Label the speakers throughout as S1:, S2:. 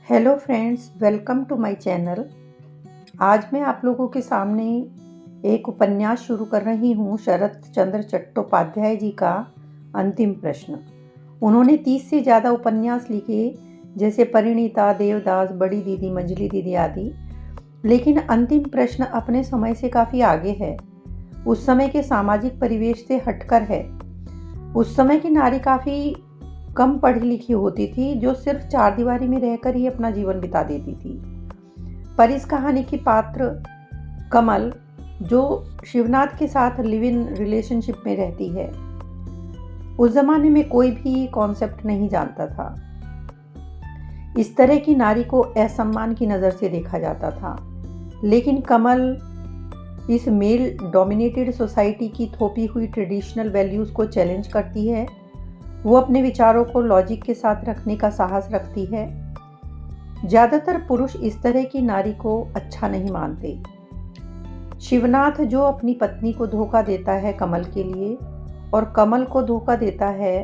S1: Hello friends, welcome to my channel. आज मैं आप लोगों के सामने एक उपन्यास शुरू कर रही हूँ, शरत चंद्र चट्टोपाध्याय जी का अंतिम प्रश्न। उन्होंने 30 से ज़्यादा उपन्यास लिखे, जैसे परिणीता, देवदास, बड़ी दीदी, मंजली दीदी आदि। लेकिन अंतिम प्रश्न अपने समय से काफ़ी आगे है, उस समय के सामाजिक परिवेश से हटकर है। उस समय की नारी काफ़ी कम पढ़ी लिखी होती थी, जो सिर्फ चार दीवारी में रहकर ही अपना जीवन बिता देती थी। पर इस कहानी की पात्र कमल, जो शिवनाथ के साथ लिव इन रिलेशनशिप में रहती है, उस जमाने में कोई भी कॉन्सेप्ट नहीं जानता था। इस तरह की नारी को असम्मान की नज़र से देखा जाता था। लेकिन कमल इस मेल डोमिनेटेड सोसाइटी की थोपी हुई ट्रेडिशनल वैल्यूज़ को चैलेंज करती है। वो अपने विचारों को लॉजिक के साथ रखने का साहस रखती है। ज़्यादातर पुरुष इस तरह की नारी को अच्छा नहीं मानते। शिवनाथ, जो अपनी पत्नी को धोखा देता है कमल के लिए, और कमल को धोखा देता है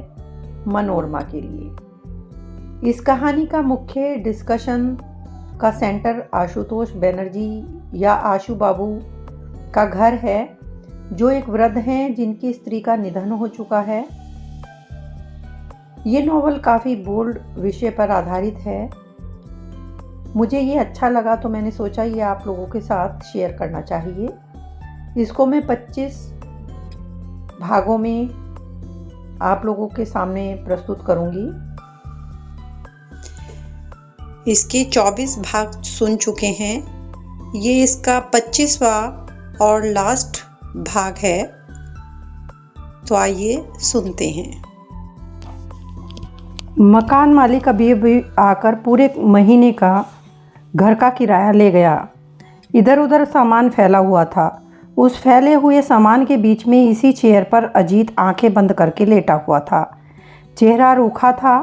S1: मनोरमा के लिए। इस कहानी का मुख्य डिस्कशन का सेंटर आशुतोष बनर्जी या आशु बाबू का घर है, जो एक वृद्ध हैं जिनकी स्त्री का निधन हो चुका है। ये नॉवल काफ़ी बोल्ड विषय पर आधारित है। मुझे ये अच्छा लगा तो मैंने सोचा ये आप लोगों के साथ शेयर करना चाहिए। इसको मैं 25 भागों में आप लोगों के सामने प्रस्तुत करूंगी।
S2: इसके 24 भाग सुन चुके हैं। ये इसका 25वां और लास्ट भाग है, तो आइए सुनते हैं।
S1: मकान मालिक अभी आकर पूरे महीने का घर का किराया ले गया। इधर उधर सामान फैला हुआ था। उस फैले हुए सामान के बीच में इसी चेयर पर अजीत आंखें बंद करके लेटा हुआ था। चेहरा रूखा था।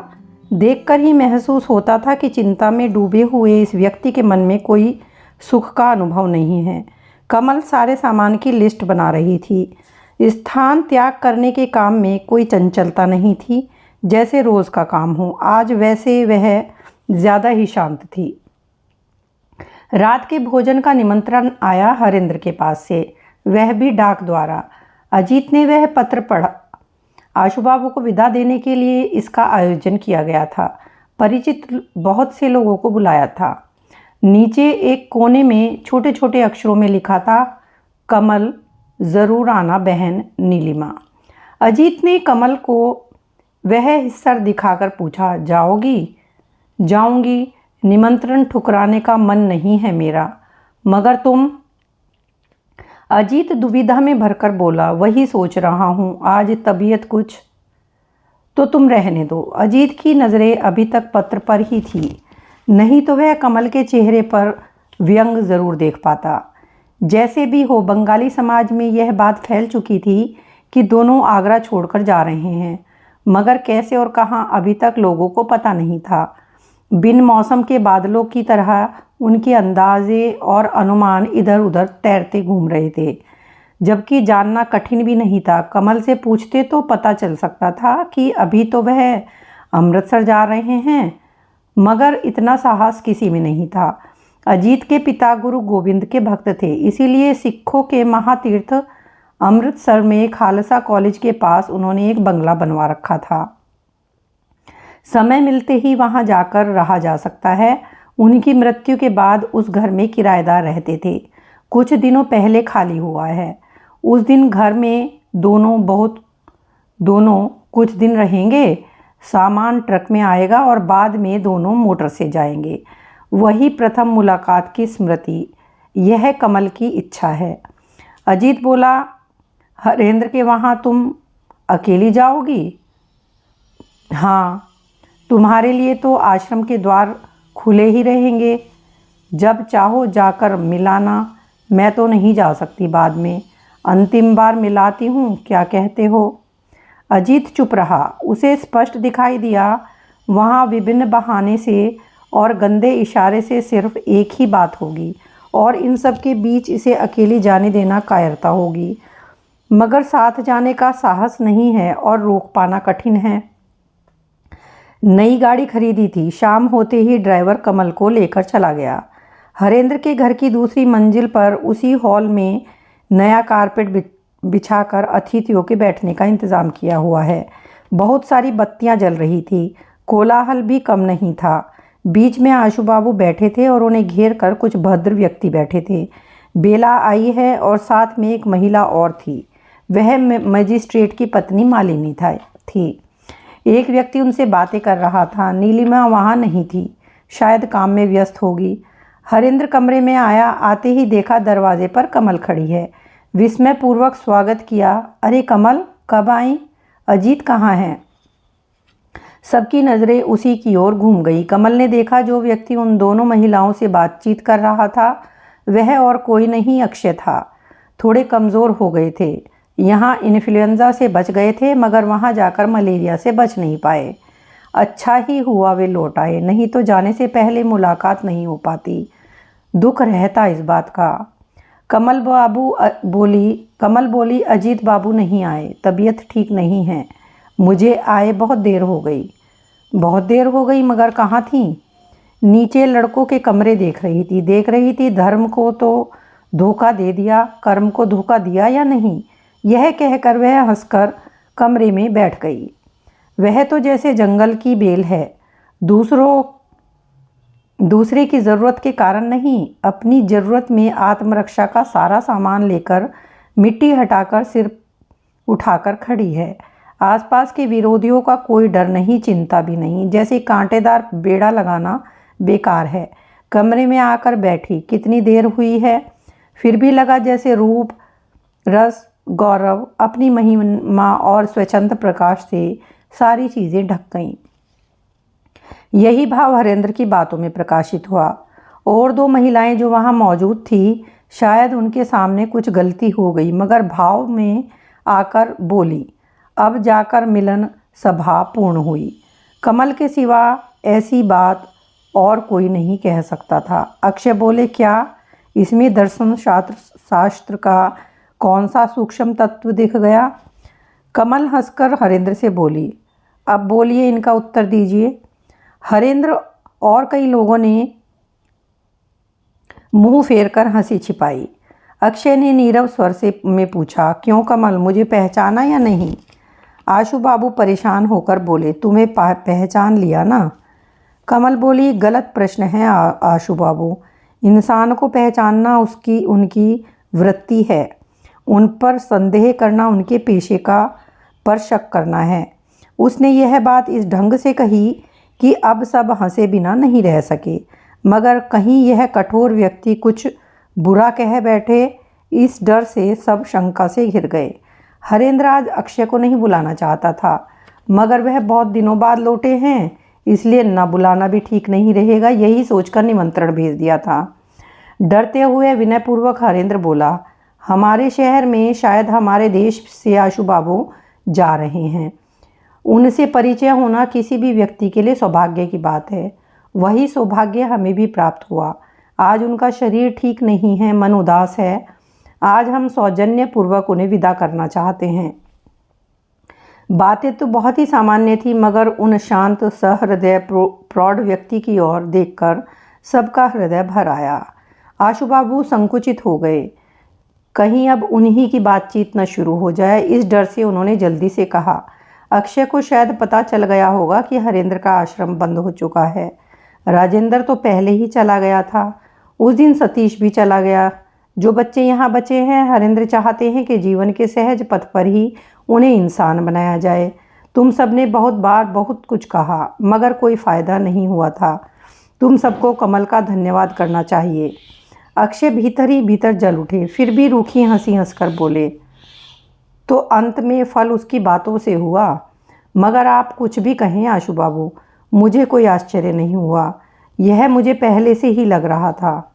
S1: देखकर ही महसूस होता था कि चिंता में डूबे हुए इस व्यक्ति के मन में कोई सुख का अनुभव नहीं है। कमल सारे सामान की लिस्ट बना रही थी। स्थान त्याग करने के काम में कोई चंचलता नहीं थी, जैसे रोज़ का काम हो। आज वैसे वह ज़्यादा ही शांत थी। रात के भोजन का निमंत्रण आया हरेंद्र के पास से, वह भी डाक द्वारा। अजीत ने वह पत्र पढ़ा। आशु बाबू को विदा देने के लिए इसका आयोजन किया गया था। परिचित बहुत से लोगों को बुलाया था। नीचे एक कोने में छोटे छोटे अक्षरों में लिखा था, कमल ज़रूर आना बहन नीलिमा। अजीत ने कमल को वह हिस्सा दिखाकर पूछा, जाओगी? जाऊंगी। निमंत्रण ठुकराने का मन नहीं है मेरा। मगर तुम? अजीत दुविधा में भरकर बोला, वही सोच रहा हूँ, आज तबीयत कुछ। तो तुम रहने दो। अजीत की नज़रें अभी तक पत्र पर ही थी, नहीं तो वह कमल के चेहरे पर व्यंग ज़रूर देख पाता। जैसे भी हो, बंगाली समाज में यह बात फैल चुकी थी कि दोनों आगरा छोड़कर जा रहे हैं, मगर कैसे और कहाँ अभी तक लोगों को पता नहीं था। बिन मौसम के बादलों की तरह उनके अंदाजे और अनुमान इधर उधर तैरते घूम रहे थे, जबकि जानना कठिन भी नहीं था। कमल से पूछते तो पता चल सकता था कि अभी तो वह अमृतसर जा रहे हैं, मगर इतना साहस किसी में नहीं था। अजीत के पिता गुरु गोविंद के भक्त थे, इसीलिए सिखों के महातीर्थ अमृतसर में खालसा कॉलेज के पास उन्होंने एक बंगला बनवा रखा था। समय मिलते ही वहां जाकर रहा जा सकता है। उनकी मृत्यु के बाद उस घर में किराएदार रहते थे। कुछ दिनों पहले खाली हुआ है। उस दिन घर में दोनों कुछ दिन रहेंगे। सामान ट्रक में आएगा और बाद में दोनों मोटर से जाएंगे। वही प्रथम मुलाकात की स्मृति, यह कमल की इच्छा है। अजीत बोला, हरेंद्र के वहाँ तुम अकेली जाओगी? हाँ, तुम्हारे लिए तो आश्रम के द्वार खुले ही रहेंगे। जब चाहो जाकर मिलाना। मैं तो नहीं जा सकती, बाद में अंतिम बार मिलाती हूँ, क्या कहते हो? अजीत चुप रहा। उसे स्पष्ट दिखाई दिया वहाँ विभिन्न बहाने से और गंदे इशारे से सिर्फ एक ही बात होगी, और इन सब के बीच इसे अकेली जाने देना कायरता होगी। मगर साथ जाने का साहस नहीं है और रोक पाना कठिन है। नई गाड़ी खरीदी थी। शाम होते ही ड्राइवर कमल को लेकर चला गया। हरेंद्र के घर की दूसरी मंजिल पर उसी हॉल में नया कारपेट बिछाकर अतिथियों के बैठने का इंतज़ाम किया हुआ है। बहुत सारी बत्तियां जल रही थी। कोलाहल भी कम नहीं था। बीच में आशु बाबू बैठे थे और उन्हें घेर कर कुछ भद्र व्यक्ति बैठे थे। बेला आई है और साथ में एक महिला और थी। वह मजिस्ट्रेट की पत्नी मालिनी थी। एक व्यक्ति उनसे बातें कर रहा था। नीलिमा वहाँ नहीं थी, शायद काम में व्यस्त होगी। हरेंद्र कमरे में आया। आते ही देखा दरवाजे पर कमल खड़ी है। विस्मयपूर्वक स्वागत किया। अरे कमल, कब आई? अजीत कहाँ है? सबकी नज़रें उसी की ओर घूम गई। कमल ने देखा जो व्यक्ति उन दोनों महिलाओं से बातचीत कर रहा था वह और कोई नहीं, अक्षय था। थोड़े कमज़ोर हो गए थे। यहाँ इन्फ्लुएंजा से बच गए थे मगर वहाँ जाकर मलेरिया से बच नहीं पाए। अच्छा ही हुआ वे लौट आए, नहीं तो जाने से पहले मुलाकात नहीं हो पाती। दुख रहता इस बात का। कमल बोली अजीत बाबू नहीं आए, तबीयत ठीक नहीं है। मुझे आए बहुत देर हो गई। बहुत देर हो गई मगर कहाँ थी? नीचे लड़कों के कमरे देख रही थी। धर्म को तो धोखा दे दिया, कर्म को धोखा दिया या नहीं, यह कहकर वह हंसकर कमरे में बैठ गई। वह तो जैसे जंगल की बेल है, दूसरे की ज़रूरत के कारण नहीं, अपनी ज़रूरत में आत्मरक्षा का सारा सामान लेकर मिट्टी हटाकर सिर उठाकर खड़ी है। आसपास के विरोधियों का कोई डर नहीं, चिंता भी नहीं, जैसे कांटेदार बेड़ा लगाना बेकार है। कमरे में आकर बैठी। कितनी देर हुई है, फिर भी लगा जैसे रूप, रस, गौरव, अपनी महिमा और स्वच्छंद प्रकाश से सारी चीज़ें ढक गईं। यही भाव हरेंद्र की बातों में प्रकाशित हुआ। और दो महिलाएं जो वहाँ मौजूद थी, शायद उनके सामने कुछ गलती हो गई मगर भाव में आकर बोली। अब जाकर मिलन सभा पूर्ण हुई। कमल के सिवा ऐसी बात और कोई नहीं कह सकता था। अक्षय बोले, क्या इसमें दर्शन शास्त्र का कौन सा सूक्ष्म तत्व दिख गया? कमल हंसकर हरेंद्र से बोली, अब बोलिए, इनका उत्तर दीजिए। हरेंद्र और कई लोगों ने मुंह फेरकर हंसी छिपाई। अक्षय ने नीरव स्वर में पूछा, क्यों कमल, मुझे पहचाना या नहीं? आशु बाबू परेशान होकर बोले, तुम्हें पहचान लिया ना? कमल बोली, गलत प्रश्न है आशु बाबू। इंसान को पहचानना उनकी वृत्ति है। उन पर संदेह करना उनके पेशे का पर शक करना है। उसने यह बात इस ढंग से कही कि अब सब हंसे बिना नहीं रह सके, मगर कहीं यह कठोर व्यक्ति कुछ बुरा कह बैठे, इस डर से सब शंका से घिर गए। हरेंद्र आज अक्षय को नहीं बुलाना चाहता था मगर वह बहुत दिनों बाद लौटे हैं, इसलिए न बुलाना भी ठीक नहीं रहेगा, यही सोचकर निमंत्रण भेज दिया था। डरते हुए विनयपूर्वक हरेंद्र बोला, हमारे शहर में, शायद हमारे देश से आशु बाबू जा रहे हैं। उनसे परिचय होना किसी भी व्यक्ति के लिए सौभाग्य की बात है। वही सौभाग्य हमें भी प्राप्त हुआ। आज उनका शरीर ठीक नहीं है, मन उदास है। आज हम सौजन्यपूर्वक उन्हें विदा करना चाहते हैं। बातें तो बहुत ही सामान्य थी मगर उन शांत सहृदय प्रौढ़ व्यक्ति की ओर देखकर सबका हृदय भर आया। आशु बाबू संकुचित हो गए, कहीं अब उन्हीं की बातचीत न शुरू हो जाए, इस डर से उन्होंने जल्दी से कहा। अक्षय को शायद पता चल गया होगा कि हरेंद्र का आश्रम बंद हो चुका है। राजेंद्र तो पहले ही चला गया था। उस दिन सतीश भी चला गया। जो बच्चे यहाँ बचे हैं, हरेंद्र चाहते हैं कि जीवन के सहज पथ पर ही उन्हें इंसान बनाया जाए। तुम सबने बहुत बार बहुत कुछ कहा मगर कोई फ़ायदा नहीं हुआ था। तुम सबको कमल का धन्यवाद करना चाहिए। अक्षय भीतर ही भीतर जल उठे, फिर भी रूखी हंसी हंसकर बोले, तो अंत में फल उसकी बातों से हुआ। मगर आप कुछ भी कहें आशु बाबू, मुझे कोई आश्चर्य नहीं हुआ, यह मुझे पहले से ही लग रहा था।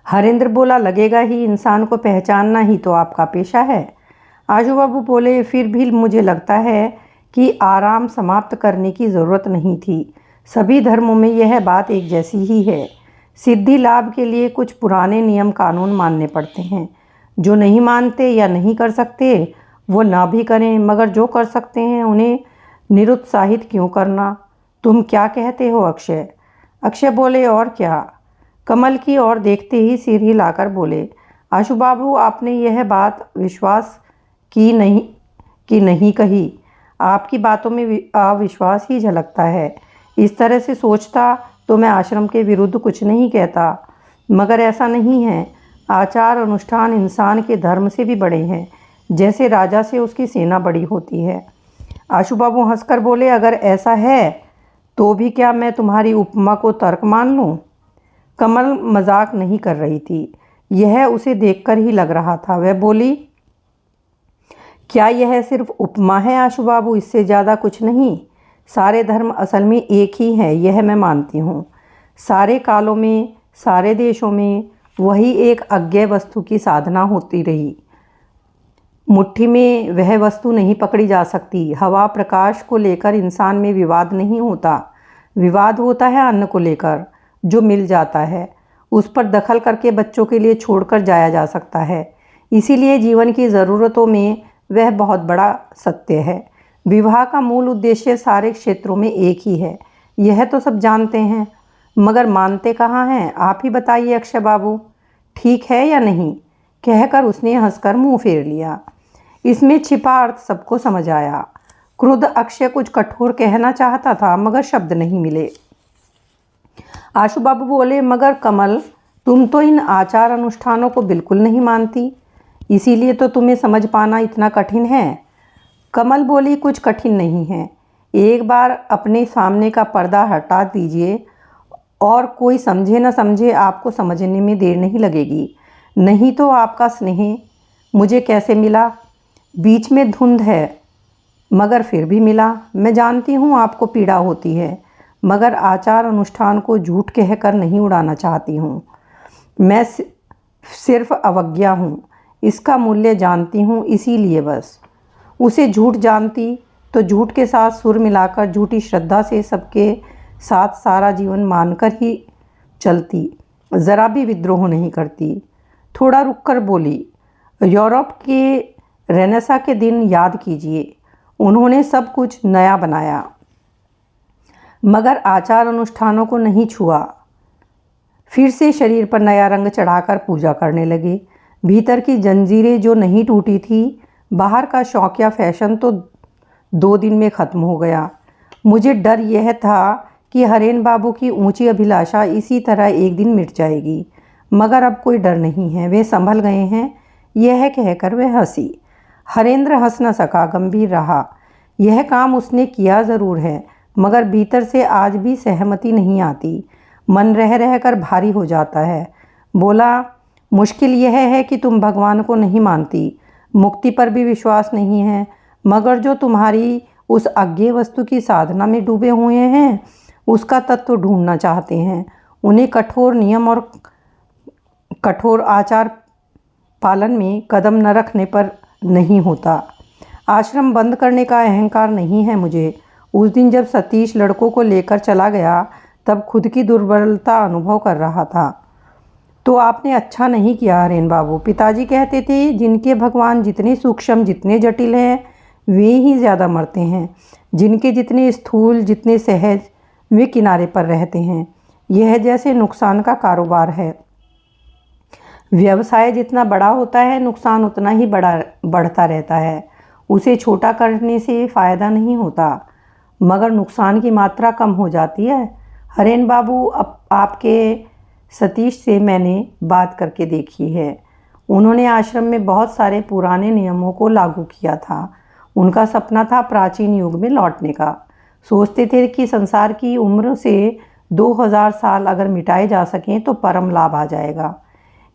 S1: हरेंद्र बोला, लगेगा ही, इंसान को पहचानना ही तो आपका पेशा है। आशु बाबू बोले, फिर भी मुझे लगता है कि आराम समाप्त करने की ज़रूरत नहीं थी। सभी धर्मों में यह बात एक जैसी ही है। सिद्धि लाभ के लिए कुछ पुराने नियम कानून मानने पड़ते हैं। जो नहीं मानते या नहीं कर सकते वो ना भी करें, मगर जो कर सकते हैं उन्हें निरुत्साहित क्यों करना? तुम क्या कहते हो अक्षय? अक्षय बोले, और क्या? कमल की ओर देखते ही सिर हिलाकर बोले, आशु बाबू, आपने यह बात विश्वास की नहीं कही। आपकी बातों में अविश्वास ही झलकता है। इस तरह से सोचता तो मैं आश्रम के विरुद्ध कुछ नहीं कहता, मगर ऐसा नहीं है। आचार अनुष्ठान इंसान के धर्म से भी बड़े हैं, जैसे राजा से उसकी सेना बड़ी होती है। आशु बाबू हंसकर बोले, अगर ऐसा है तो भी क्या मैं तुम्हारी उपमा को तर्क मान लूं? कमल मजाक नहीं कर रही थी, यह उसे देखकर ही लग रहा था। वह बोली, क्या यह सिर्फ उपमा है आशु बाबू? इससे ज़्यादा कुछ नहीं। सारे धर्म असल में एक ही हैं, यह मैं मानती हूँ। सारे कालों में, सारे देशों में वही एक अज्ञेय वस्तु की साधना होती रही। मुट्ठी में वह वस्तु नहीं पकड़ी जा सकती। हवा प्रकाश को लेकर इंसान में विवाद नहीं होता। विवाद होता है अन्न को लेकर, जो मिल जाता है उस पर दखल करके बच्चों के लिए छोड़कर जाया जा सकता है। इसीलिए जीवन की ज़रूरतों में वह बहुत बड़ा सत्य है। विवाह का मूल उद्देश्य सारे क्षेत्रों में एक ही है, यह तो सब जानते हैं, मगर मानते कहाँ हैं? आप ही बताइए अक्षय बाबू, ठीक है या नहीं? कहकर उसने हंसकर मुंह फेर लिया। इसमें छिपा अर्थ सबको समझ आया। क्रुद्ध अक्षय कुछ कठोर कहना चाहता था, मगर शब्द नहीं मिले। आशु बाबू बोले, मगर कमल, तुम तो इन आचार अनुष्ठानों को बिल्कुल नहीं मानती, इसीलिए तो तुम्हें समझ पाना इतना कठिन है। कमल बोली, कुछ कठिन नहीं है। एक बार अपने सामने का पर्दा हटा दीजिए और कोई समझे न समझे आपको समझने में देर नहीं लगेगी। नहीं तो आपका स्नेह मुझे कैसे मिला? बीच में धुंध है, मगर फिर भी मिला। मैं जानती हूँ आपको पीड़ा होती है, मगर आचार अनुष्ठान को झूठ कहकर नहीं उड़ाना चाहती हूँ। मैं सिर्फ अवज्ञा हूँ, इसका मूल्य जानती हूँ, इसीलिए बस। उसे झूठ जानती तो झूठ के साथ सुर मिलाकर झूठी श्रद्धा से सबके साथ सारा जीवन मानकर ही चलती, ज़रा भी विद्रोह नहीं करती। थोड़ा रुककर बोली, यूरोप के रेनेसा के दिन याद कीजिए, उन्होंने सब कुछ नया बनाया, मगर आचार अनुष्ठानों को नहीं छुआ। फिर से शरीर पर नया रंग चढ़ाकर पूजा करने लगे। भीतर की जंजीरें जो नहीं टूटी थी, बाहर का शौकिया फैशन तो 2 दिन में ख़त्म हो गया। मुझे डर यह था कि हरेन बाबू की ऊंची अभिलाषा इसी तरह एक दिन मिट जाएगी, मगर अब कोई डर नहीं है, वे संभल गए हैं। यह कहकर वह हंसी। हरेंद्र हंस न सका, गंभीर रहा। यह काम उसने किया ज़रूर है, मगर भीतर से आज भी सहमति नहीं आती। मन रह रह कर भारी हो जाता है। बोला, मुश्किल यह है कि तुम भगवान को नहीं मानती, मुक्ति पर भी विश्वास नहीं है, मगर जो तुम्हारी उस अज्ञेय वस्तु की साधना में डूबे हुए हैं, उसका तत्व ढूंढना चाहते हैं। उन्हें कठोर नियम और कठोर आचार पालन में कदम न रखने पर नहीं होता। आश्रम बंद करने का अहंकार नहीं है मुझे। उस दिन जब सतीश लड़कों को लेकर चला गया, तब खुद की दुर्बलता अनुभव कर रहा था। तो आपने अच्छा नहीं किया हरेन बाबू। पिताजी कहते थे, जिनके भगवान जितने सूक्ष्म, जितने जटिल हैं, वे ही ज़्यादा मरते हैं। जिनके जितने स्थूल, जितने सहज, वे किनारे पर रहते हैं। यह जैसे नुकसान का कारोबार है। व्यवसाय जितना बड़ा होता है, नुकसान उतना ही बढ़ता रहता है। उसे छोटा करने से फ़ायदा नहीं होता, मगर नुकसान की मात्रा कम हो जाती है। हरेन बाबू, अब आपके सतीश से मैंने बात करके देखी है। उन्होंने आश्रम में बहुत सारे पुराने नियमों को लागू किया था। उनका सपना था प्राचीन युग में लौटने का। सोचते थे कि संसार की उम्र से 2000 साल अगर मिटाए जा सकें तो परम लाभ आ जाएगा।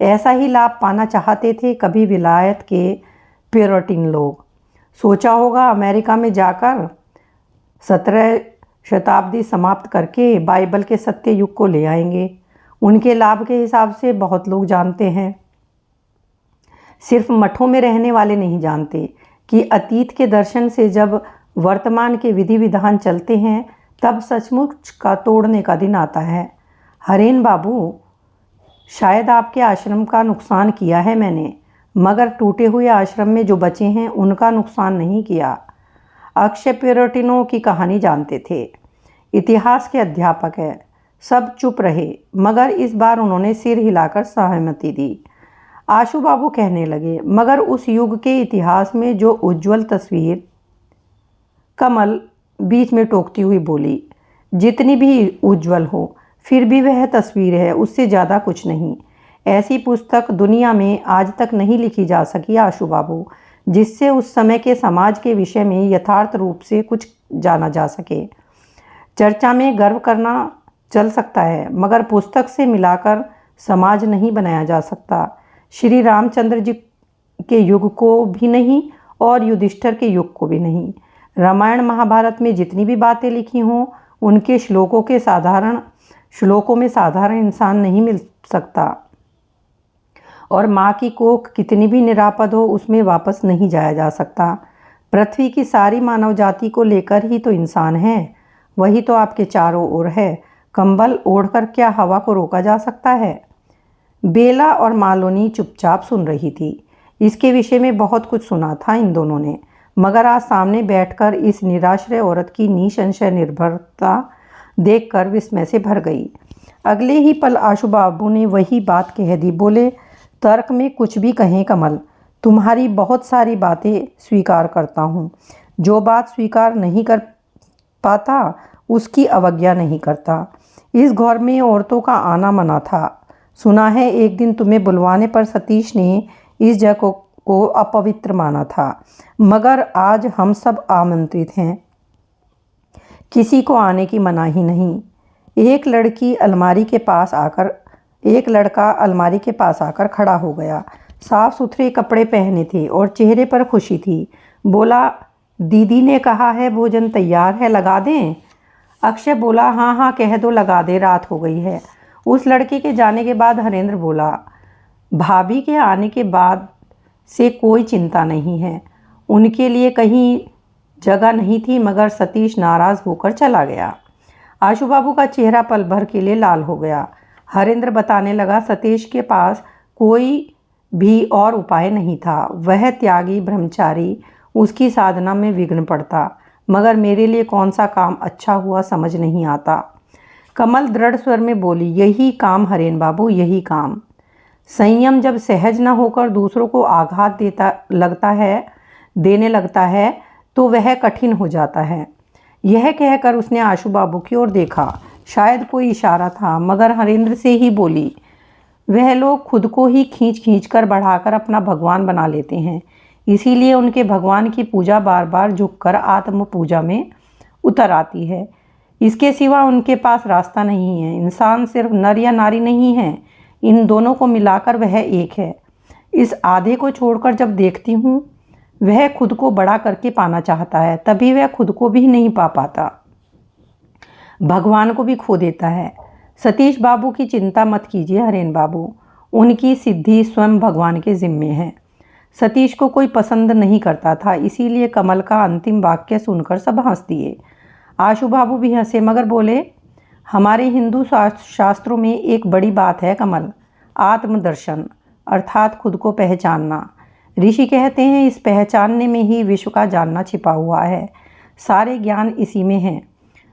S1: ऐसा ही लाभ पाना चाहते थे कभी विलायत के प्यूरिटन लोग। सोचा होगा अमेरिका में जाकर 17 शताब्दी समाप्त करके बाइबल के सत्य युग को ले आएंगे। उनके लाभ के हिसाब से बहुत लोग जानते हैं, सिर्फ मठों में रहने वाले नहीं जानते कि अतीत के दर्शन से जब वर्तमान के विधि विधान चलते हैं, तब सचमुच का तोड़ने का दिन आता है। हरेन बाबू, शायद आपके आश्रम का नुकसान किया है मैंने, मगर टूटे हुए आश्रम में जो बचे हैं उनका नुकसान नहीं किया। अक्षय पेरोटिनो की कहानी जानते थे, इतिहास के अध्यापक है। सब चुप रहे, मगर इस बार उन्होंने सिर हिलाकर सहमति दी। आशु बाबू कहने लगे, मगर उस युग के इतिहास में जो उज्जवल तस्वीर। कमल बीच में टोकती हुई बोली, जितनी भी उज्जवल हो फिर भी वह तस्वीर है, उससे ज़्यादा कुछ नहीं। ऐसी पुस्तक दुनिया में आज तक नहीं लिखी जा सकी आशु बाबू, जिससे उस समय के समाज के विषय में यथार्थ रूप से कुछ जाना जा सके। चर्चा में गर्व करना चल सकता है, मगर पुस्तक से मिलाकर समाज नहीं बनाया जा सकता। श्री रामचंद्र जी के युग को भी नहीं और युधिष्ठिर के युग को भी नहीं। रामायण महाभारत में जितनी भी बातें लिखी हों, उनके श्लोकों में साधारण इंसान नहीं मिल सकता। और माँ की कोख कितनी भी निरापद हो, उसमें वापस नहीं जाया जा सकता। पृथ्वी की सारी मानव जाति को लेकर ही तो इंसान है, वही तो आपके चारों ओर है। कंबल ओढ़कर क्या हवा को रोका जा सकता है? बेला और मालिनी चुपचाप सुन रही थी। इसके विषय में बहुत कुछ सुना था इन दोनों ने, मगर आज सामने बैठकर इस निराश्रय औरत की निसंशय निर्भरता देखकर विस्मय से भर गई। अगले ही पल आशु बाबू ने वही बात कह दी। बोले, तर्क में कुछ भी कहें कमल, तुम्हारी बहुत सारी बातें स्वीकार करता हूँ। जो बात स्वीकार नहीं कर पाता उसकी अवज्ञा नहीं करता। इस घर में औरतों का आना मना था। सुना है एक दिन तुम्हें बुलवाने पर सतीश ने इस जगह को अपवित्र माना था, मगर आज हम सब आमंत्रित हैं, किसी को आने की मनाही नहीं। एक लड़का अलमारी के पास आकर खड़ा हो गया। साफ सुथरे कपड़े पहने थे और चेहरे पर खुशी थी। बोला, दीदी ने कहा है भोजन तैयार है, लगा दें? अक्षय बोला, हाँ हाँ कह दो, लगा दे, रात हो गई है। उस लड़के के जाने के बाद हरेंद्र बोला, भाभी के आने के बाद से कोई चिंता नहीं है। उनके लिए कहीं जगह नहीं थी, मगर सतीश नाराज़ होकर चला गया। आशु बाबू का चेहरा पल भर के लिए लाल हो गया। हरेंद्र बताने लगा, सतीश के पास कोई भी और उपाय नहीं था। वह त्यागी ब्रह्मचारी, उसकी साधना में विघ्न पड़ता, मगर मेरे लिए कौन सा काम अच्छा हुआ समझ नहीं आता। कमल दृढ़ स्वर में बोली, यही काम हरेन बाबू, यही काम। संयम जब सहज न होकर दूसरों को आघात देने लगता है तो वह कठिन हो जाता है। यह कहकर उसने आशु बाबू की ओर देखा। शायद कोई इशारा था, मगर हरेंद्र से ही बोली, वह लोग खुद को ही खींच कर बढ़ाकर अपना भगवान बना लेते हैं, इसीलिए उनके भगवान की पूजा बार बार झुककर आत्म पूजा में उतर आती है। इसके सिवा उनके पास रास्ता नहीं है। इंसान सिर्फ नर या नारी नहीं है, इन दोनों को मिलाकर वह एक है। इस आधे को छोड़कर जब देखती हूँ, वह खुद को बड़ा करके पाना चाहता है, तभी वह खुद को भी नहीं पा पाता, भगवान को भी खो देता है। सतीश बाबू की चिंता मत कीजिए हरेन बाबू, उनकी सिद्धि स्वयं भगवान के जिम्मे है। सतीश को कोई पसंद नहीं करता था, इसीलिए कमल का अंतिम वाक्य सुनकर सब हंस दिए। आशु बाबू भी हंसे, मगर बोले, हमारे हिंदू शास्त्रों में एक बड़ी बात है कमल, आत्मदर्शन, अर्थात खुद को पहचानना। ऋषि कहते हैं इस पहचानने में ही विश्व का जानना छिपा हुआ है। सारे ज्ञान इसी में है।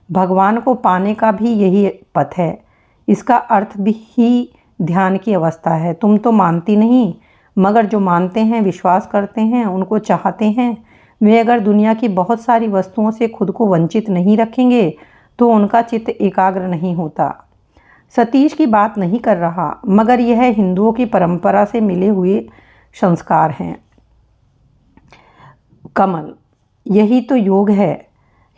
S1: भगवान को पाने का भी यही पथ है। इसका अर्थ भी ही ध्यान की अवस्था है। तुम तो मानती नहीं, मगर जो मानते हैं, विश्वास करते हैं, उनको चाहते हैं, वे अगर दुनिया की बहुत सारी वस्तुओं से खुद को वंचित नहीं रखेंगे तो उनका चित्त एकाग्र नहीं होता। सतीश की बात नहीं कर रहा, मगर यह हिंदुओं की परंपरा से मिले हुए संस्कार हैं। कमल, यही तो योग है।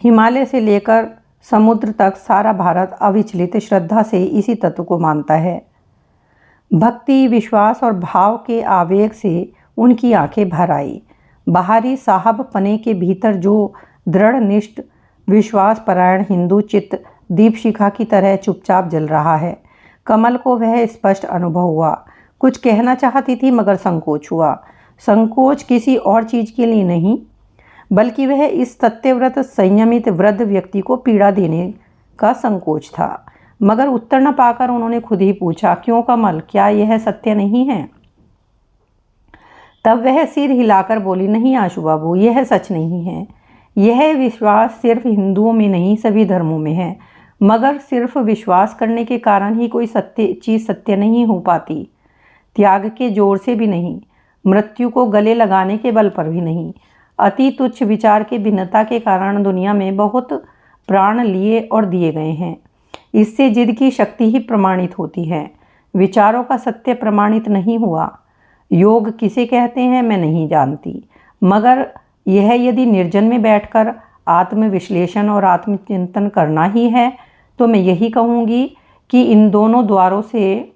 S1: हिमालय से लेकर समुद्र तक सारा भारत अविचलित श्रद्धा से इसी तत्व को मानता है। भक्ति, विश्वास और भाव के आवेग से उनकी आंखें भर आई। बाहरी साहब पने के भीतर जो दृढ़निष्ठ विश्वास परायण हिंदू चित्त दीपशिखा की तरह चुपचाप जल रहा है। कमल को वह स्पष्ट अनुभव हुआ। कुछ कहना चाहती थी, मगर संकोच हुआ। संकोच किसी और चीज़ के लिए नहीं, बल्कि वह इस सत्यव्रत संयमित वृद्ध व्यक्ति को पीड़ा देने का संकोच था। मगर उत्तर न पाकर उन्होंने खुद ही पूछा, क्यों कमल, क्या यह सत्य नहीं है? तब वह सिर हिलाकर बोली, नहीं आशु बाबू, यह सच नहीं है। यह विश्वास सिर्फ हिंदुओं में नहीं सभी धर्मों में है, मगर सिर्फ विश्वास करने के कारण ही कोई चीज़ सत्य नहीं हो पाती। त्याग के जोर से भी नहीं, मृत्यु को गले लगाने के बल पर भी नहीं। अति तुच्छ विचार के भिन्नता के कारण दुनिया में बहुत प्राण लिए और दिए गए हैं। इससे जिद की शक्ति ही प्रमाणित होती है, विचारों का सत्य प्रमाणित नहीं हुआ। योग किसे कहते हैं मैं नहीं जानती, मगर यह यदि निर्जन में बैठकर आत्मविश्लेषण और आत्मचिंतन करना ही है तो मैं यही कहूँगी कि इन दोनों द्वारों से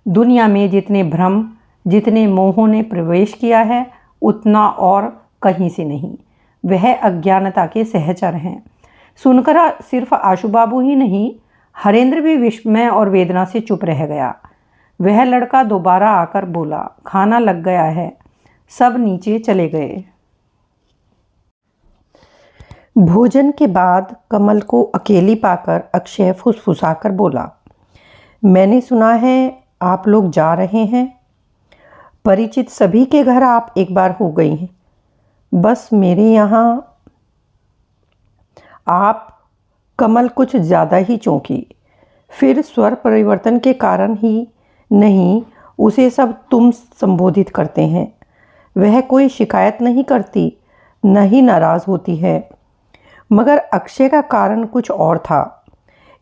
S1: दुनिया में जितने भ्रम, जितने मोहों ने प्रवेश किया है, उतना और कहीं से नहीं। वह अज्ञानता के सहचर हैं। सुनकर सिर्फ आशु बाबू ही नहीं, हरेंद्र भी विस्मय और वेदना से चुप रह गया। वह लड़का दोबारा आकर बोला, खाना लग गया है। सब नीचे चले गए। भोजन के बाद कमल को अकेली पाकर अक्षय फुसफुसाकर बोला, मैंने सुना है आप लोग जा रहे हैं। परिचित सभी के घर आप एक बार हो गई हैं, बस मेरे यहाँ आप। कमल कुछ ज़्यादा ही चौंकी। फिर स्वर परिवर्तन के कारण ही नहीं, उसे सब तुम संबोधित करते हैं। वह कोई शिकायत नहीं करती, न ही नाराज़ होती है। मगर अक्षय का कारण कुछ और था।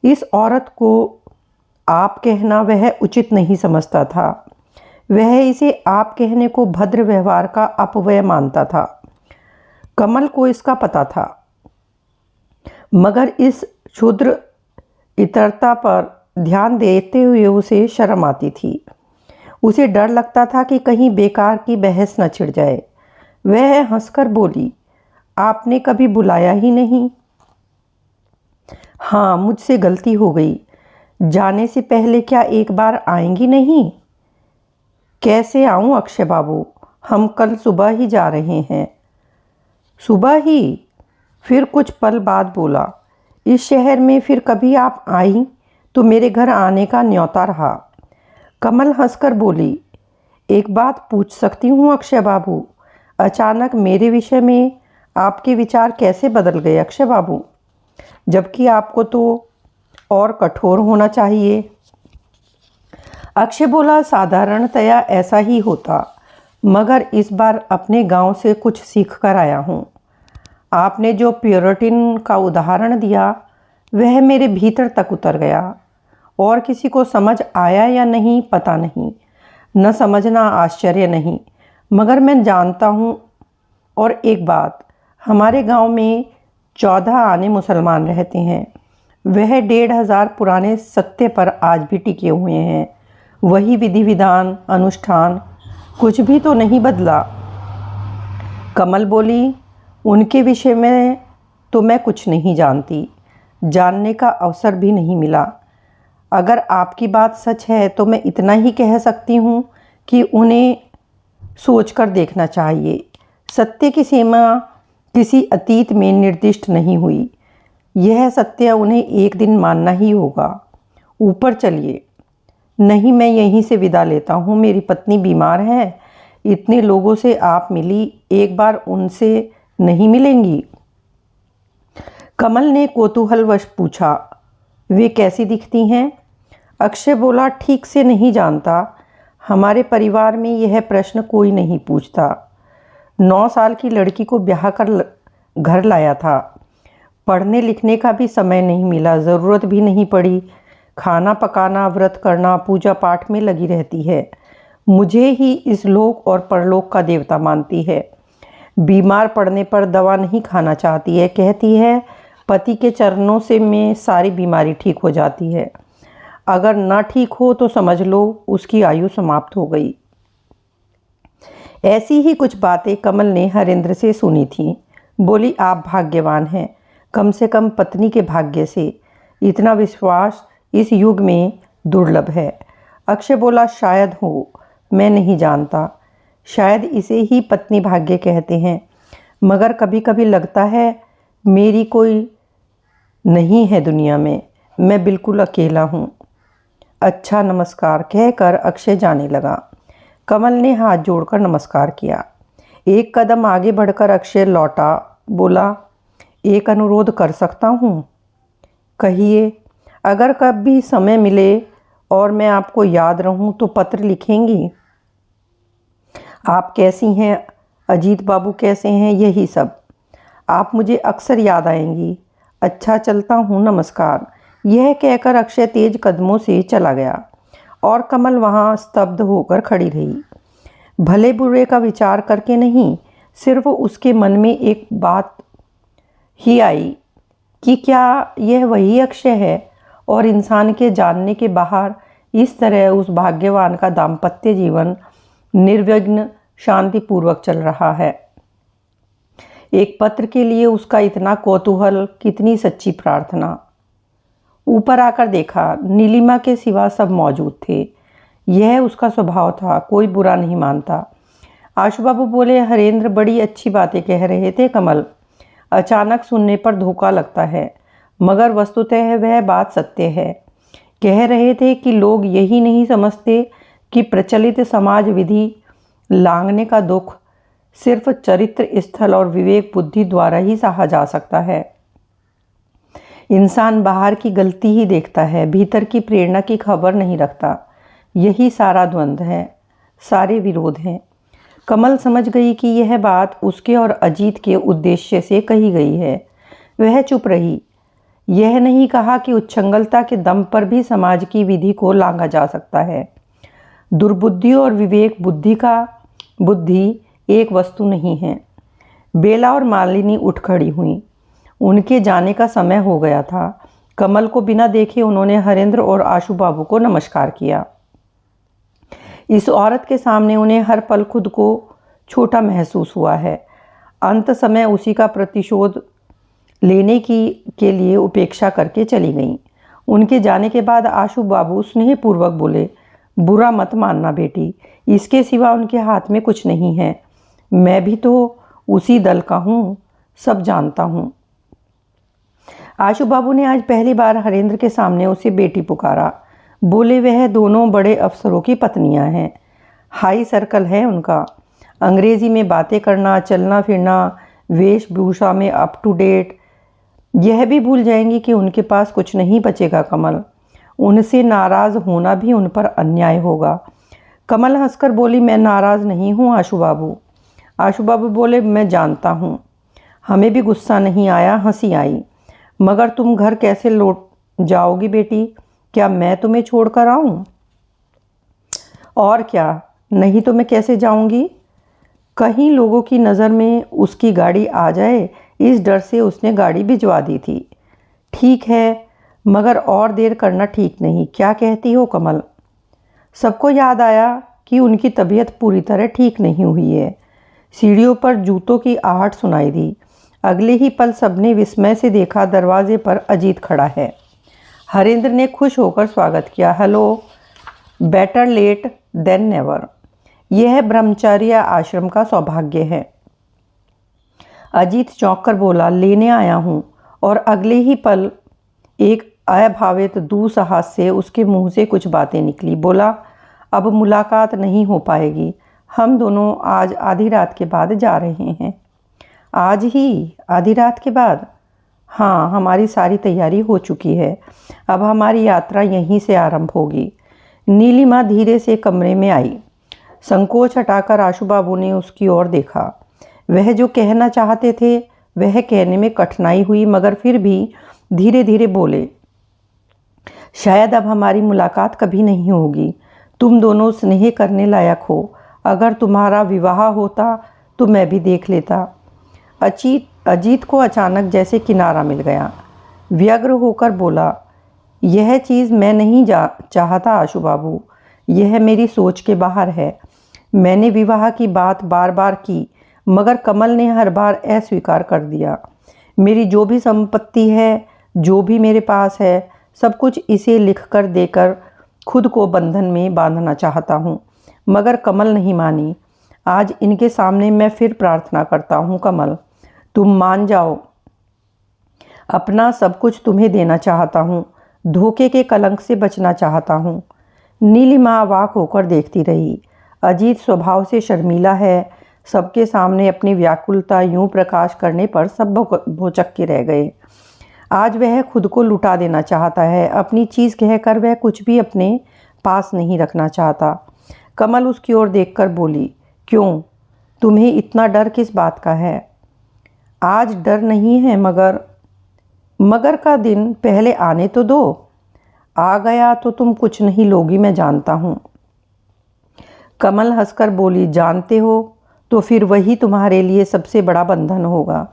S1: इस औरत को आप कहना वह उचित नहीं समझता था। वह इसे आप कहने को भद्र व्यवहार का अपव्यय मानता था। कमल को इसका पता था, मगर इस क्षुद्र इतरता पर ध्यान देते हुए उसे शर्म आती थी। उसे डर लगता था कि कहीं बेकार की बहस न छिड़ जाए। वह हंसकर बोली, आपने कभी बुलाया ही नहीं। हाँ, मुझसे गलती हो गई। जाने से पहले क्या एक बार आएंगी नहीं? कैसे आऊँ अक्षय बाबू, हम कल सुबह ही जा रहे हैं। सुबह ही? फिर कुछ पल बाद बोला, इस शहर में फिर कभी आप आई तो मेरे घर आने का न्योता रहा। कमल हंसकर बोली, एक बात पूछ सकती हूँ अक्षय बाबू, अचानक मेरे विषय में आपके विचार कैसे बदल गए अक्षय बाबू, जबकि आपको तो और कठोर होना चाहिए। अक्षय बोला, साधारणतया ऐसा ही होता, मगर इस बार अपने गांव से कुछ सीख कर आया हूँ। आपने जो प्योरिटिन का उदाहरण दिया वह मेरे भीतर तक उतर गया, और किसी को समझ आया या नहीं पता नहीं, न समझना आश्चर्य नहीं, मगर मैं जानता हूँ। और एक बात, हमारे गांव में 14 आने मुसलमान रहते हैं। वह 1500 पुराने सत्य पर आज भी टिके हुए हैं। वही विधि विधान अनुष्ठान, कुछ भी तो नहीं बदला। कमल बोली, उनके विषय में तो मैं कुछ नहीं जानती, जानने का अवसर भी नहीं मिला। अगर आपकी बात सच है तो मैं इतना ही कह सकती हूँ कि उन्हें सोचकर देखना चाहिए। सत्य की सीमा किसी अतीत में निर्दिष्ट नहीं हुई। यह सत्य उन्हें एक दिन मानना ही होगा। ऊपर चलिए। नहीं, मैं यहीं से विदा लेता हूँ, मेरी पत्नी बीमार है। इतने लोगों से आप मिली, एक बार उनसे नहीं मिलेंगी? कमल ने कौतूहलवश पूछा, वे कैसी दिखती हैं? अक्षय बोला, ठीक से नहीं जानता। हमारे परिवार में यह प्रश्न कोई नहीं पूछता। 9 साल की लड़की को ब्याह कर घर लाया था। पढ़ने लिखने का भी समय नहीं मिला, ज़रूरत भी नहीं पड़ी। खाना पकाना, व्रत करना, पूजा पाठ में लगी रहती है। मुझे ही इस लोक और परलोक का देवता मानती है। बीमार पड़ने पर दवा नहीं खाना चाहती है, कहती है पति के चरणों से में सारी बीमारी ठीक हो जाती है। अगर ना ठीक हो तो समझ लो उसकी आयु समाप्त हो गई। ऐसी ही कुछ बातें कमल ने हरेंद्र से सुनी थीं। बोली, आप भाग्यवान हैं, कम से कम पत्नी के भाग्य से। इतना विश्वास इस युग में दुर्लभ है। अक्षय बोला, शायद हो, मैं नहीं जानता। शायद इसे ही पत्नी भाग्य कहते हैं, मगर कभी कभी लगता है मेरी कोई नहीं है दुनिया में, मैं बिल्कुल अकेला हूँ। अच्छा, नमस्कार कहकर अक्षय जाने लगा। कमल ने हाथ जोड़कर नमस्कार किया। एक कदम आगे बढ़कर अक्षय लौटा, बोला, एक अनुरोध कर सकता हूँ? कहिए। अगर कभी समय मिले और मैं आपको याद रहूँ तो पत्र लिखेंगी? आप कैसी हैं? अजीत बाबू कैसे हैं? यही सब। आप मुझे अक्सर याद आएंगी। अच्छा, चलता हूँ, नमस्कार। यह कहकर अक्षय तेज कदमों से चला गया और कमल वहाँ स्तब्ध होकर खड़ी रही। भले बुरे का विचार करके नहीं, सिर्फ उसके मन में एक बात ही आई कि क्या यह वही अक्षय है और इंसान के जानने के बाहर इस तरह उस भाग्यवान का दाम्पत्य जीवन निर्विघ्न शांतिपूर्वक चल रहा है। एक पत्र के लिए उसका इतना कौतूहल, कितनी सच्ची प्रार्थना। ऊपर आकर देखा, नीलिमा के सिवा सब मौजूद थे। यह उसका स्वभाव था, कोई बुरा नहीं मानता। आशु बाबू बोले, हरेंद्र बड़ी अच्छी बातें कह रहे थे कमल। अचानक सुनने पर धोखा लगता है, मगर वस्तुतः वह बात सत्य है। कह रहे थे कि लोग यही नहीं समझते कि प्रचलित समाज विधि लांघने का दुख सिर्फ चरित्र स्थल और विवेक बुद्धि द्वारा ही सहा जा सकता है। इंसान बाहर की गलती ही देखता है, भीतर की प्रेरणा की खबर नहीं रखता। यही सारा द्वंद्व है, सारे विरोध हैं। कमल समझ गई कि यह बात उसके और अजीत के उद्देश्य से कही गई है। वह चुप रही। यह नहीं कहा कि उच्छृंखलता के दम पर भी समाज की विधि को लांघा जा सकता है। दुर्बुद्धि और विवेक बुद्धि एक वस्तु नहीं है। बेला और मालिनी उठ खड़ी हुई। उनके जाने का समय हो गया था। कमल को बिना देखे उन्होंने हरेंद्र और आशु बाबू को नमस्कार किया। इस औरत के सामने उन्हें हर पल खुद को छोटा महसूस हुआ है। अंत समय उसी का प्रतिशोध लेने के लिए उपेक्षा करके चली गईं। उनके जाने के बाद आशु बाबू स्नेहपूर्वक बोले, बुरा मत मानना बेटी, इसके सिवा उनके हाथ में कुछ नहीं है। मैं भी तो उसी दल का हूँ, सब जानता हूँ। आशु बाबू ने आज पहली बार हरेंद्र के सामने उसे बेटी पुकारा। बोले, वह दोनों बड़े अफसरों की पत्नियां हैं। हाई सर्कल है उनका। अंग्रेजी में बातें करना, चलना फिरना, वेशभूषा में अप टू डेट। यह भी भूल जाएंगी कि उनके पास कुछ नहीं बचेगा कमल। उनसे नाराज़ होना भी उन पर अन्याय होगा। कमल हंसकर बोली, मैं नाराज़ नहीं हूँ आशु बाबू। आशु बाबू बोले, मैं जानता हूँ। हमें भी गुस्सा नहीं आया, हंसी आई। मगर तुम घर कैसे लौट जाओगी बेटी? क्या मैं तुम्हें छोड़कर आऊँ? और क्या, नहीं तो मैं कैसे जाऊँगी? कहीं लोगों की नज़र में उसकी गाड़ी आ जाए, इस डर से उसने गाड़ी भिजवा दी थी। ठीक है, मगर और देर करना ठीक नहीं। क्या कहती हो कमल? सबको याद आया कि उनकी तबीयत पूरी तरह ठीक नहीं हुई है। सीढ़ियों पर जूतों की आहट सुनाई दी। अगले ही पल सबने विस्मय से देखा, दरवाजे पर अजीत खड़ा है। हरेंद्र ने खुश होकर स्वागत किया। Hello, better late than never. यह ब्रह्मचर्य आश्रम का सौभाग्य है। अजीत चौंक कर बोला, लेने आया हूँ। और अगले ही पल एक अभावित दुस्साहस से उसके मुंह से कुछ बातें निकली। बोला, अब मुलाकात नहीं हो पाएगी। हम दोनों आज आधी रात के बाद जा रहे हैं। आज ही आधी रात के बाद? हाँ, हमारी सारी तैयारी हो चुकी है। अब हमारी यात्रा यहीं से आरंभ होगी। नीलिमा धीरे से कमरे में आई। संकोच हटाकर आशु बाबू ने उसकी ओर देखा। वह जो कहना चाहते थे वह कहने में कठिनाई हुई, मगर फिर भी धीरे धीरे बोले, शायद अब हमारी मुलाकात कभी नहीं होगी। तुम दोनों स्नेह करने लायक हो। अगर तुम्हारा विवाह होता तो मैं भी देख लेता। अजीत को अचानक जैसे किनारा मिल गया। व्यग्र होकर बोला, यह चीज़ मैं नहीं चाहता आशु बाबू। यह मेरी सोच के बाहर है। मैंने विवाह की बात बार बार की, मगर कमल ने हर बार अस्वीकार कर दिया। मेरी जो भी संपत्ति है, जो भी मेरे पास है, सब कुछ इसे लिख कर देकर खुद को बंधन में बांधना चाहता हूँ, मगर कमल नहीं मानी। आज इनके सामने मैं फिर प्रार्थना करता हूँ, कमल तुम मान जाओ। अपना सब कुछ तुम्हें देना चाहता हूँ। धोखे के कलंक से बचना चाहता हूँ। नीलिमा अवाक होकर देखती रही। अजीत स्वभाव से शर्मीला है, सबके सामने अपनी व्याकुलता यूं प्रकाश करने पर सब भौचक्के के रह गए। आज वह खुद को लुटा देना चाहता है, अपनी चीज़ कहकर वह कुछ भी अपने पास नहीं रखना चाहता। कमल उसकी ओर देखकर बोली, क्यों, तुम्हें इतना डर किस बात का है? आज डर नहीं है, मगर का दिन पहले आने तो दो। आ गया तो तुम कुछ नहीं लोगी, मैं जानता हूँ। कमल हंसकर बोली, जानते हो तो फिर वही तुम्हारे लिए सबसे बड़ा बंधन होगा।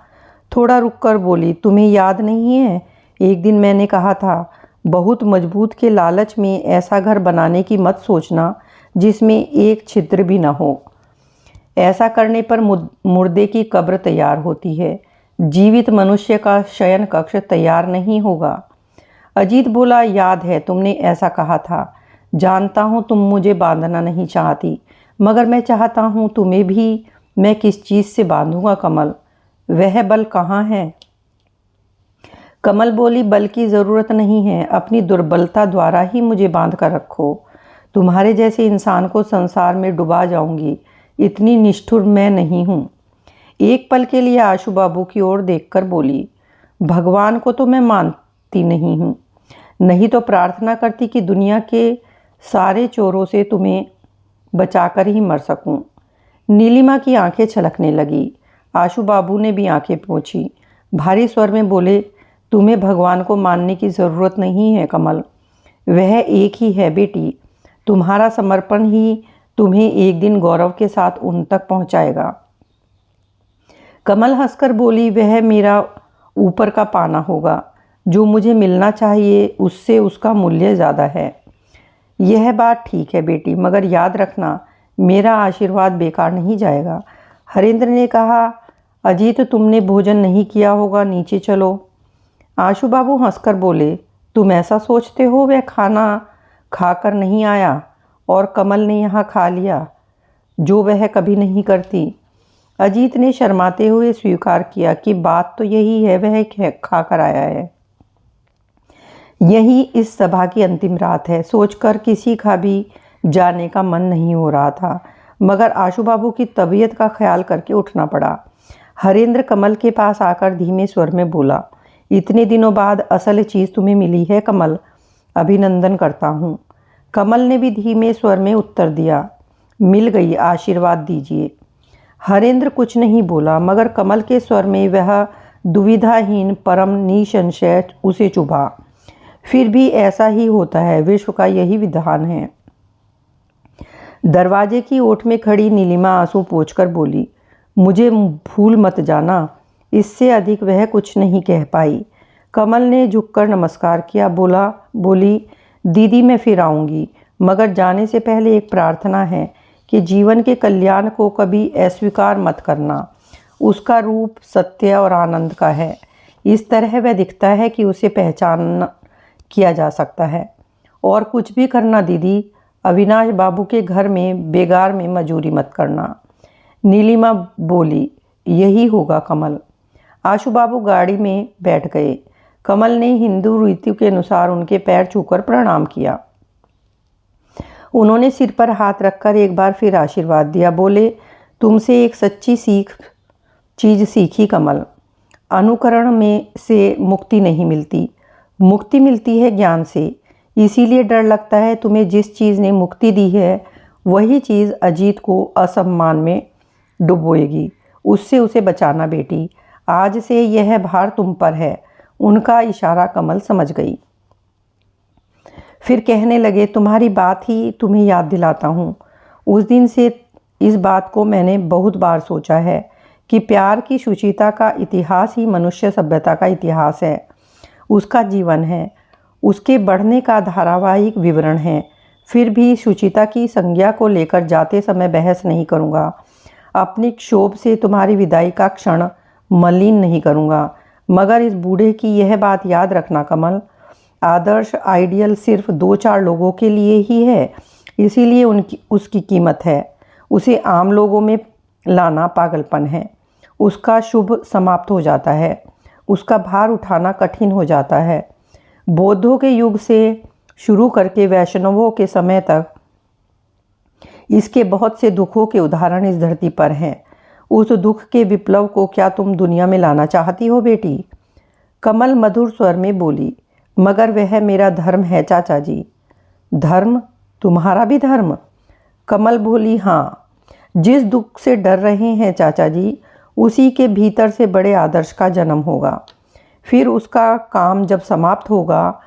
S1: थोड़ा रुककर बोली, तुम्हें याद नहीं है एक दिन मैंने कहा था, बहुत मजबूत के लालच में ऐसा घर बनाने की मत सोचना जिसमें एक छिद्र भी न हो। ऐसा करने पर मुर्दे की कब्र तैयार होती है, जीवित मनुष्य का शयन कक्ष तैयार नहीं होगा। अजीत बोला, याद है तुमने ऐसा कहा था। जानता हूँ तुम मुझे बांधना नहीं चाहती, मगर मैं चाहता हूँ तुम्हें भी। मैं किस चीज़ से बांधूंगा कमल? वह बल कहाँ है? कमल बोली, बल की ज़रूरत नहीं है, अपनी दुर्बलता द्वारा ही मुझे बांध कर रखो। तुम्हारे जैसे इंसान को संसार में डुबा जाऊंगी, इतनी निष्ठुर मैं नहीं हूँ। एक पल के लिए आशु बाबू की ओर देखकर बोली, भगवान को तो मैं मानती नहीं हूँ, नहीं तो प्रार्थना करती कि दुनिया के सारे चोरों से तुम्हें बचाकर ही मर सकूं। नीलिमा की आंखें छलकने लगी। आशु बाबू ने भी आंखें पोंछी। भारी स्वर में बोले, तुम्हें भगवान को मानने की ज़रूरत नहीं है कमल, वह एक ही है बेटी। तुम्हारा समर्पण ही तुम्हें एक दिन गौरव के साथ उन तक पहुंचाएगा। कमल हंसकर बोली, वह मेरा ऊपर का पाना होगा, जो मुझे मिलना चाहिए उससे उसका मूल्य ज़्यादा है। यह बात ठीक है बेटी, मगर याद रखना मेरा आशीर्वाद बेकार नहीं जाएगा। हरेंद्र ने कहा, अजीत तुमने भोजन नहीं किया होगा, नीचे चलो। आशु बाबू हंसकर बोले, तुम ऐसा सोचते हो वह खाना खाकर नहीं आया और कमल ने यहाँ खा लिया, जो वह कभी नहीं करती। अजीत ने शर्माते हुए स्वीकार किया कि बात तो यही है, वह खा कर आया है। यही इस सभा की अंतिम रात है, सोचकर किसी का भी जाने का मन नहीं हो रहा था, मगर आशु बाबू की तबीयत का ख्याल करके उठना पड़ा। हरेंद्र कमल के पास आकर धीमे स्वर में बोला, इतने दिनों बाद असल चीज़ तुम्हें मिली है कमल, अभिनंदन करता हूँ। कमल ने भी धीमे स्वर में उत्तर दिया, मिल गई, आशीर्वाद दीजिए। हरेंद्र कुछ नहीं बोला, मगर कमल के स्वर में वह दुविधाहीन परम निसंशय उसे चुभा। फिर भी ऐसा ही होता है, विश्व का यही विधान है। दरवाजे की ओट में खड़ी नीलिमा आंसू पोंछकर बोली, मुझे भूल मत जाना। इससे अधिक वह कुछ नहीं कह पाई। कमल ने झुककर नमस्कार किया, बोली, दीदी मैं फिर आऊँगी, मगर जाने से पहले एक प्रार्थना है कि जीवन के कल्याण को कभी अस्वीकार मत करना। उसका रूप सत्य और आनंद का है। इस तरह वह दिखता है कि उसे पहचान किया जा सकता है। और कुछ भी करना दीदी, अविनाश बाबू के घर में बेगार में मजूरी मत करना। नीलिमा बोली, यही होगा कमल। आशु बाबू गाड़ी में बैठ गए। कमल ने हिंदू रीति के अनुसार उनके पैर छूकर प्रणाम किया। उन्होंने सिर पर हाथ रखकर एक बार फिर आशीर्वाद दिया। बोले, तुमसे एक सच्ची चीज़ सीखी कमल, अनुकरण में से मुक्ति नहीं मिलती, मुक्ति मिलती है ज्ञान से। इसीलिए डर लगता है तुम्हें जिस चीज़ ने मुक्ति दी है वही चीज़ अजीत को असम्मान में डुबोएगी। उससे उसे बचाना बेटी, आज से यह भार तुम पर है। उनका इशारा कमल समझ गई। फिर कहने लगे, तुम्हारी बात ही तुम्हें याद दिलाता हूँ। उस दिन से इस बात को मैंने बहुत बार सोचा है कि प्यार की शुचिता का इतिहास ही मनुष्य सभ्यता का इतिहास है, उसका जीवन है, उसके बढ़ने का धारावाहिक विवरण है। फिर भी शुचिता की संज्ञा को लेकर जाते समय बहस नहीं करूँगा। अपनी क्षोभ से तुम्हारी विदाई का क्षण मलिन नहीं करूँगा। मगर इस बूढ़े की यह बात याद रखना कमल, आदर्श आइडियल सिर्फ 2-4 लोगों के लिए ही है, इसीलिए उसकी कीमत है। उसे आम लोगों में लाना पागलपन है। उसका शुभ समाप्त हो जाता है, उसका भार उठाना कठिन हो जाता है। बौद्धों के युग से शुरू करके वैष्णवों के समय तक इसके बहुत से दुखों के उदाहरण इस धरती पर हैं। उस दुख के विप्लव को क्या तुम दुनिया में लाना चाहती हो बेटी? कमल मधुर स्वर में बोली, मगर वह मेरा धर्म है चाचा जी। धर्म? तुम्हारा भी धर्म? कमल बोली, हाँ। जिस दुख से डर रहे हैं चाचा जी, उसी के भीतर से बड़े आदर्श का जन्म होगा। फिर उसका काम जब समाप्त होगा,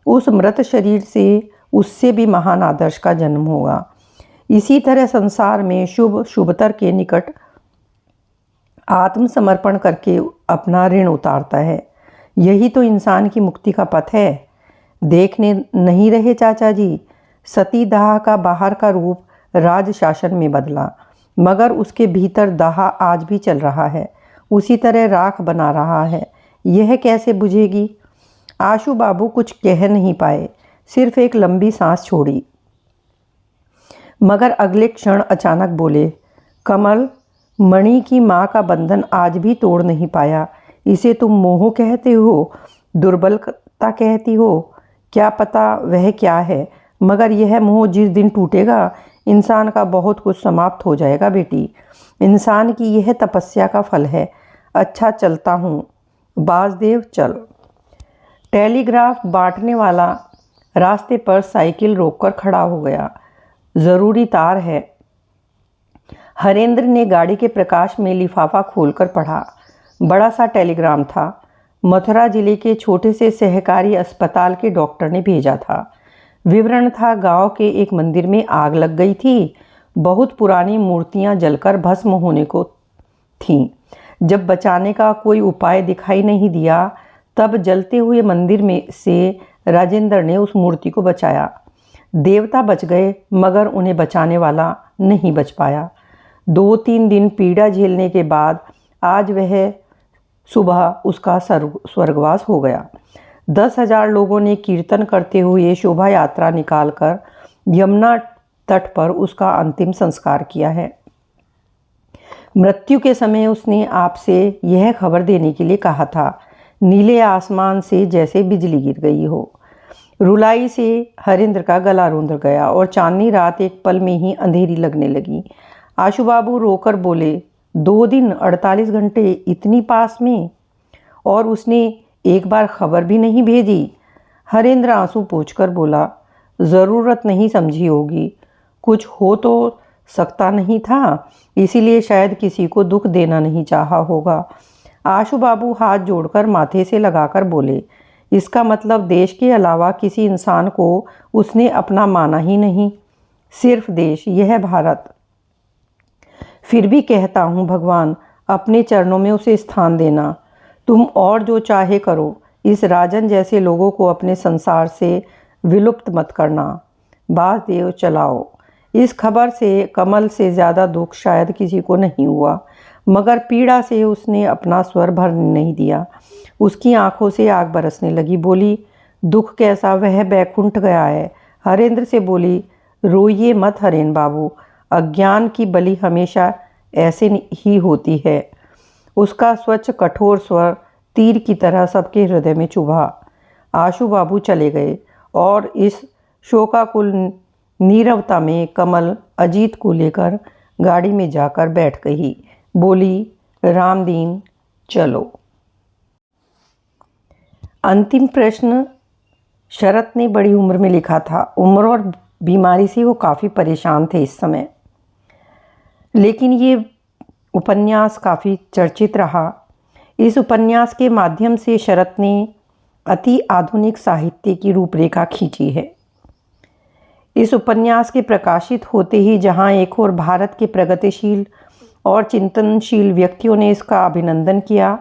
S1: उस मृत शरीर से उससे भी महान आदर्श का जन्म होगा। इसी तरह संसार में शुभ शुभतर के निकट आत्मसमर्पण करके अपना ऋण उतारता है। यही तो इंसान की मुक्ति का पथ है। देखने नहीं रहे चाचा जी, सतीदाह का बाहर का रूप राज शासन में बदला, मगर उसके भीतर दाह आज भी चल रहा है, उसी तरह राख बना रहा है। यह कैसे बुझेगी? आशु बाबू कुछ कह नहीं पाए, सिर्फ एक लंबी सांस छोड़ी, मगर अगले क्षण अचानक बोले, कमल, मणि की माँ का बंधन आज भी तोड़ नहीं पाया। इसे तुम मोह कहते हो, दुर्बलता कहती हो, क्या पता वह क्या है, मगर यह मोह जिस दिन टूटेगा, इंसान का बहुत कुछ समाप्त हो जाएगा बेटी। इंसान की यह तपस्या का फल है। अच्छा, चलता हूँ। बासदेव, चल। टेलीग्राफ बांटने वाला रास्ते पर साइकिल रोककर खड़ा हो गया। ज़रूरी तार है। हरेंद्र ने गाड़ी के प्रकाश में लिफाफा खोलकर पढ़ा। बड़ा सा टेलीग्राम था। मथुरा जिले के छोटे से सहकारी अस्पताल के डॉक्टर ने भेजा था। विवरण था, गांव के एक मंदिर में आग लग गई थी। बहुत पुरानी मूर्तियां जलकर भस्म होने को थीं। जब बचाने का कोई उपाय दिखाई नहीं दिया, तब जलते हुए मंदिर में से राजेंद्र ने उस मूर्ति को बचाया। देवता बच गए, मगर उन्हें बचाने वाला नहीं बच पाया। 2-3 दिन पीड़ा झेलने के बाद आज वह सुबह उसका स्वर्गवास हो गया। 10,000 लोगों ने कीर्तन करते हुए शोभा यात्रा निकालकर यमुना तट पर उसका अंतिम संस्कार किया है। मृत्यु के समय उसने आपसे यह खबर देने के लिए कहा था, नीले आसमान से जैसे बिजली गिर गई हो। रुलाई से हरेंद्र का गला रूंध गया और चांदनी रात एक पल में ही अंधेरी लगने लगी। आशु बाबू रोकर बोले, 2 दिन 48 घंटे इतनी पास में, और उसने एक बार खबर भी नहीं भेजी। हरेंद्र आंसू पोंछकर बोला, ज़रूरत नहीं समझी होगी, कुछ हो तो सकता नहीं था, इसीलिए शायद किसी को दुख देना नहीं चाहा होगा। आशु बाबू हाथ जोड़कर माथे से लगाकर बोले, इसका मतलब देश के अलावा किसी इंसान को उसने अपना माना ही नहीं, सिर्फ देश, यह भारत। फिर भी कहता हूँ, भगवान अपने चरणों में उसे स्थान देना। तुम और जो चाहे करो, इस राजन जैसे लोगों को अपने संसार से विलुप्त मत करना। बासदेव, चलाओ। इस खबर से कमल से ज़्यादा दुख शायद किसी को नहीं हुआ, मगर पीड़ा से उसने अपना स्वर भर नहीं दिया। उसकी आंखों से आग बरसने लगी। बोली, दुख कैसा, वह बैकुंठ गया है। हरेंद्र से बोली, रोइए मत हरेन बाबू, अज्ञान की बलि हमेशा ऐसे ही होती है। उसका स्वच्छ कठोर स्वर तीर की तरह सबके हृदय में चुभा। आशु बाबू चले गए और इस शोकाकुल नीरवता में कमल अजीत को लेकर गाड़ी में जाकर बैठ गई। बोली, रामदीन, चलो। अंतिम प्रश्न शरत ने बड़ी उम्र में लिखा था। उम्र और बीमारी से वो काफ़ी परेशान थे इस समय, लेकिन ये उपन्यास काफ़ी चर्चित रहा। इस उपन्यास के माध्यम से शरत ने अति आधुनिक साहित्य की रूपरेखा खींची है। इस उपन्यास के प्रकाशित होते ही जहां एक ओर भारत के प्रगतिशील और चिंतनशील व्यक्तियों ने इसका अभिनंदन किया,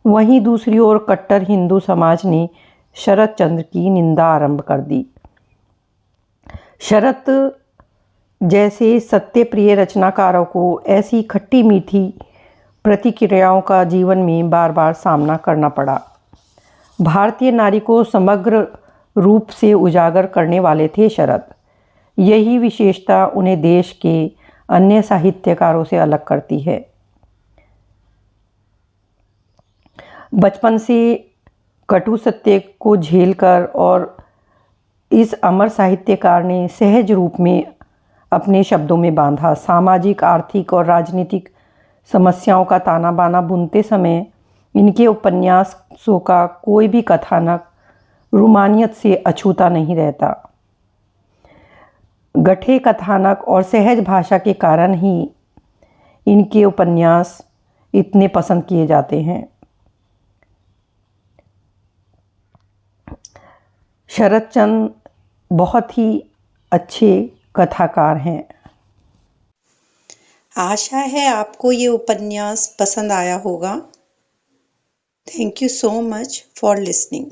S1: वहीं दूसरी ओर कट्टर हिंदू समाज ने शरत चंद्र की निंदा आरंभ कर दी। शरत जैसे सत्यप्रिय रचनाकारों को ऐसी खट्टी मीठी प्रतिक्रियाओं का जीवन में बार बार सामना करना पड़ा। भारतीय नारी को समग्र रूप से उजागर करने वाले थे शरत। यही विशेषता उन्हें देश के अन्य साहित्यकारों से अलग करती है। बचपन से कटु सत्य को झेलकर और इस अमर साहित्यकार ने सहज रूप में अपने शब्दों में बांधा सामाजिक, आर्थिक और राजनीतिक समस्याओं का ताना बाना बुनते समय इनके उपन्यासों का कोई भी कथानक रूमानियत से अछूता नहीं रहता। गठे कथानक और सहज भाषा के कारण ही इनके उपन्यास इतने पसंद किए जाते हैं। शरतचंद्र बहुत ही अच्छे कथाकार हैं।
S2: आशा है आपको ये उपन्यास पसंद आया होगा। Thank you so much for listening.